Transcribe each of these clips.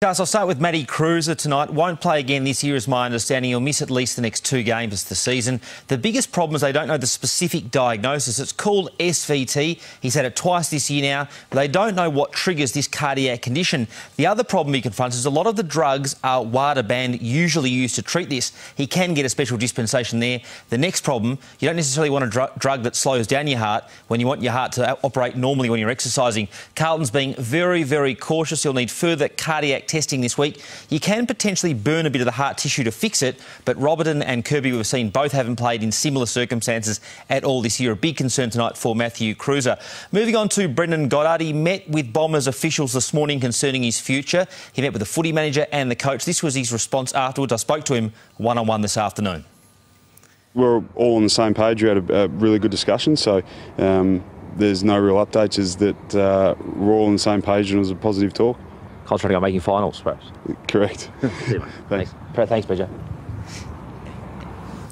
Gus, I'll start with Matty Cruiser tonight. Won't play again this year, is my understanding. He'll miss at least the next 2 games of the season. The biggest problem is they don't know the specific diagnosis. It's called SVT. He's had it twice this year now, but they don't know what triggers this cardiac condition. The other problem he confronts is a lot of the drugs are WADA banned, usually used to treat this. He can get a special dispensation there. The next problem, you don't necessarily want a drug that slows down your heart when you want your heart to operate normally when you're exercising. Carlton's being very, very cautious. He'll need further cardiac testing this week. You can potentially burn a bit of the heart tissue to fix it, but Robertson and Kirby, we've seen, both haven't played in similar circumstances at all this year. A big concern tonight for Matthew Cruiser. Moving on to Brendan Goddard. He met with Bombers officials this morning concerning his future. He met with the footy manager and the coach. This was his response afterwards. I spoke to him one-on-one this afternoon. We're all on the same page. We had a really good discussion, so there's no real updates. Is that we're all on the same page and it was a positive talk. Concentrating on making finals, perhaps. Correct. Thanks, BJ.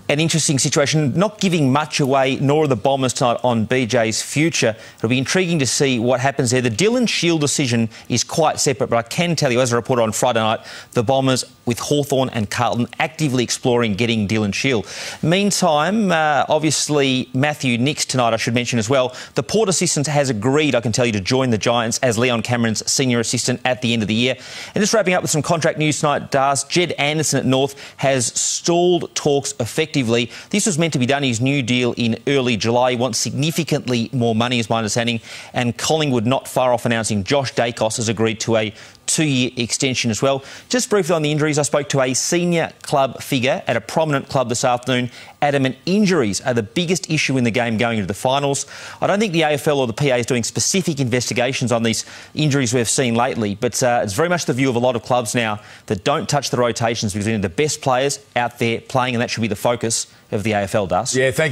An interesting situation, not giving much away, nor are the Bombers tonight on BJ's future. It'll be intriguing to see what happens there. The Dylan Shield decision is quite separate, but I can tell you, as I reported on Friday night, the Bombers, with Hawthorn and Carlton, actively exploring getting Dylan Shield. Meantime, obviously, Matthew Nicks tonight, I should mention as well. The Port assistant has agreed, I can tell you, to join the Giants as Leon Cameron's senior assistant at the end of the year. And just wrapping up with some contract news tonight, Dars, Jed Anderson at North has stalled talks effectively. This was meant to be done, his new deal, in early July. He wants significantly more money, is my understanding. And Collingwood, not far off announcing Josh Dacos has agreed to a 2-year extension as well. Just briefly on the injuries, I spoke to a senior club figure at a prominent club this afternoon, adamant injuries are the biggest issue in the game going into the finals. I don't think the AFL or the PA is doing specific investigations on these injuries we've seen lately, but it's very much the view of a lot of clubs now that don't touch the rotations because they're the best players out there playing, and that should be the focus of the AFL, does. Yeah, thank you.